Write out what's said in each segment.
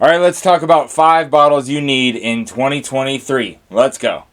All right, let's talk about 5 bottles you need in 2023. Let's go.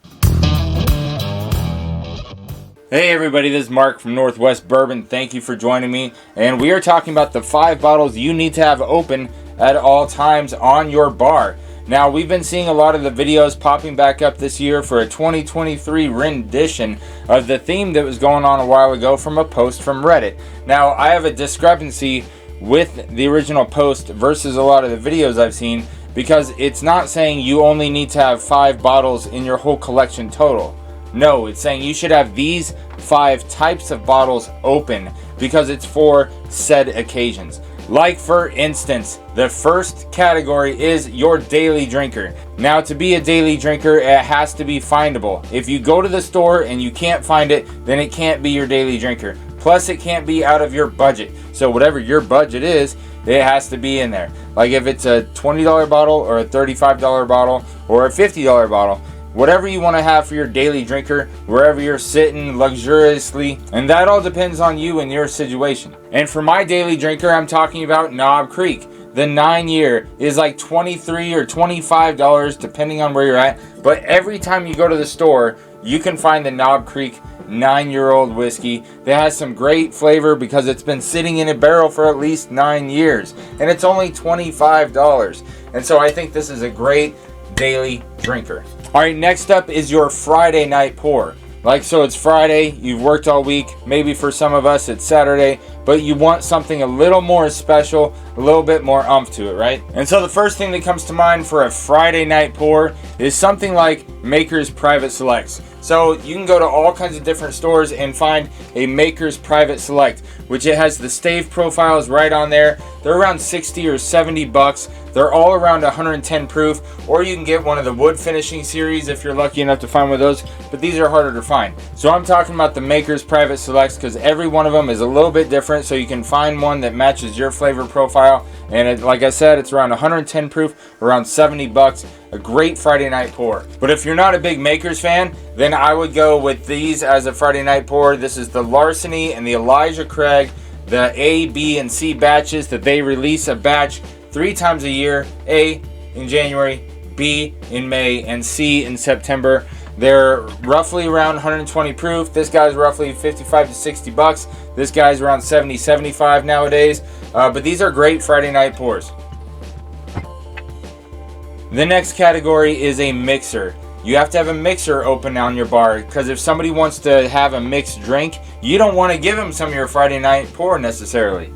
Hey everybody, this is Mark from Northwest Bourbon. Thank you for joining me. And we are talking about the 5 bottles you need to have open at all times on your bar. Now, we've been seeing a lot of the videos popping back up this year for a 2023 rendition of the theme that was going on a while ago from a post from Reddit. Now, I have a discrepancy with the original post versus a lot of the videos I've seen, because it's not saying you only need to have 5 bottles in your whole collection total. No, it's saying you should have these 5 types of bottles open because it's for said occasions. Like, for instance, the first category is your daily drinker. Now, to be a daily drinker, it has to be findable. If you go to the store and you can't find it, then it can't be your daily drinker. Plus, it can't be out of your budget. So whatever your budget is, it has to be in there. Like if it's a $20 bottle or a $35 bottle or a $50 bottle, whatever you want to have for your daily drinker, wherever you're sitting luxuriously, and that all depends on you and your situation. And for my daily drinker, I'm talking about Knob Creek. The 9-year is like $23 or $25 depending on where you're at, but every time you go to the store, you can find the Knob Creek 9-year-old whiskey that has some great flavor because it's been sitting in a barrel for at least 9 years, and it's only $25. And so I think this is a great daily drinker. All right, next up is your Friday night pour. Like, so it's Friday, you've worked all week, maybe for some of us it's Saturday, but you want something a little more special, a little bit more oomph to it, right? And so the first thing that comes to mind for a Friday night pour is something like Maker's Private Selects. So you can go to all kinds of different stores and find a Maker's Private Select, which it has the stave profiles right on there. They're around 60 or 70 bucks. They're all around 110 proof, or you can get one of the wood finishing series if you're lucky enough to find one of those, but these are harder to find. So I'm talking about the Maker's Private Selects because every one of them is a little bit different, so you can find one that matches your flavor profile. And like I said, it's around 110 proof, around 70 bucks. A great Friday night pour. But if you're not a big Maker's fan, then I would go with these as a Friday night pour. This is the Larceny and the Elijah Craig, the A, B, and C batches that they release a batch 3 times a year. A in January, B in May, and C in September. They're roughly around 120 proof. This guy's roughly 55 to 60 bucks. This guy's around 70, 75 nowadays. But these are great Friday night pours. The next category is a mixer. You have to have a mixer open on your bar, because if somebody wants to have a mixed drink, you don't want to give them some of your Friday night pour necessarily.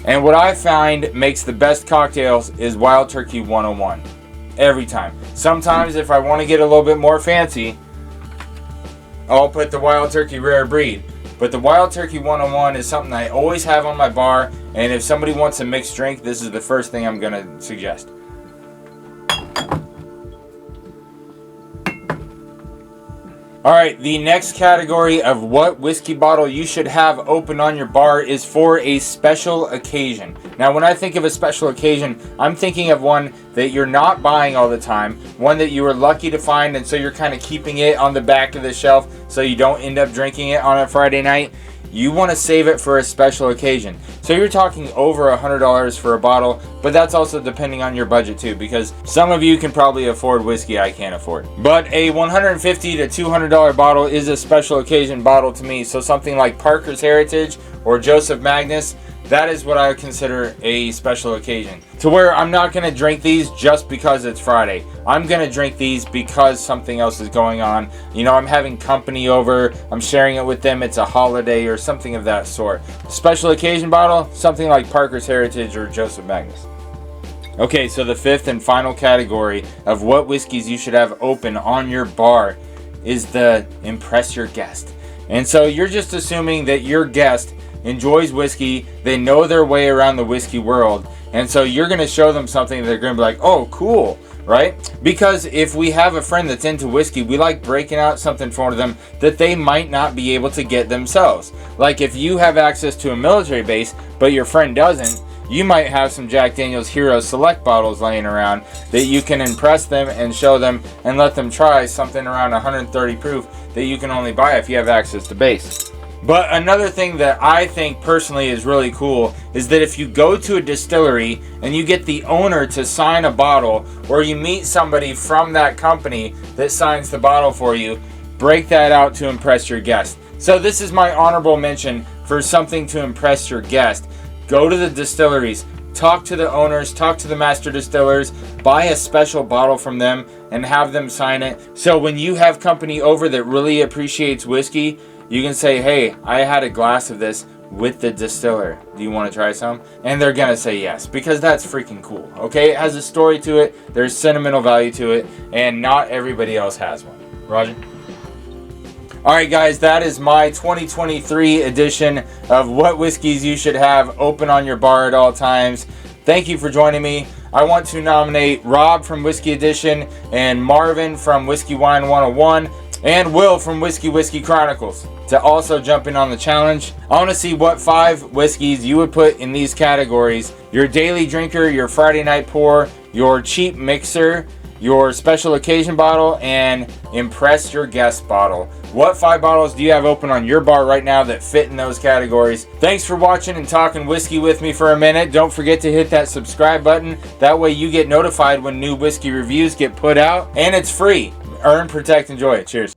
And what I find makes the best cocktails is Wild Turkey 101. Every time. Sometimes if I want to get a little bit more fancy, I'll put the Wild Turkey Rare Breed. But the Wild Turkey 101 is something I always have on my bar, and if somebody wants a mixed drink, this is the first thing I'm going to suggest. Alright, the next category of what whiskey bottle you should have open on your bar is for a special occasion. Now, when I think of a special occasion, I'm thinking of one that you're not buying all the time, one that you were lucky to find, and so you're kind of keeping it on the back of the shelf so you don't end up drinking it on a Friday night. You want to save it for a special occasion. So you're talking over $100 for a bottle, but that's also depending on your budget too, because some of you can probably afford whiskey I can't afford. But a $150 to $200 bottle is a special occasion bottle to me. So something like Parker's Heritage or Joseph Magnus, that is what I would consider a special occasion. To where I'm not going to drink these just because it's Friday. I'm going to drink these because something else is going on. You know, I'm having company over, I'm sharing it with them, it's a holiday or something of that sort. Special occasion bottle, something like Parker's Heritage or Joseph Magnus. Okay, so the 5th and final category of what whiskeys you should have open on your bar is the impress your guest. And so you're just assuming that your guest enjoys whiskey, they know their way around the whiskey world, and so you're going to show them something they're going to be like, oh, cool, right? Because if we have a friend that's into whiskey, we like breaking out something for them that they might not be able to get themselves. Like if you have access to a military base, but your friend doesn't, you might have some Jack Daniel's Hero Select bottles laying around that you can impress them and show them and let them try something around 130 proof that you can only buy if you have access to base. But another thing that I think personally is really cool is that if you go to a distillery and you get the owner to sign a bottle, or you meet somebody from that company that signs the bottle for you, break that out to impress your guest. So this is my honorable mention for something to impress your guest. Go to the distilleries, talk to the owners, talk to the master distillers, buy a special bottle from them and have them sign it. So when you have company over that really appreciates whiskey, you can say, hey, I had a glass of this with the distiller. Do you want to try some? And they're going to say yes, because that's freaking cool. Okay, it has a story to it. There's sentimental value to it, and not everybody else has one. Roger? Alright guys, that is my 2023 edition of what whiskeys you should have open on your bar at all times. Thank you for joining me. I want to nominate Rob from Whiskey Edition, and Marvin from Whiskey Wine 101, and Will from Whiskey Chronicles to also jump in on the challenge. I want to see what 5 whiskeys you would put in these categories: your daily drinker, your Friday night pour, your cheap mixer, your special occasion bottle, and impress your guest bottle. What 5 bottles do you have open on your bar right now that fit in those categories? Thanks for watching and talking whiskey with me for a minute. Don't forget to hit that subscribe button. That way you get notified when new whiskey reviews get put out, and it's free. Earn, protect, enjoy it. Cheers.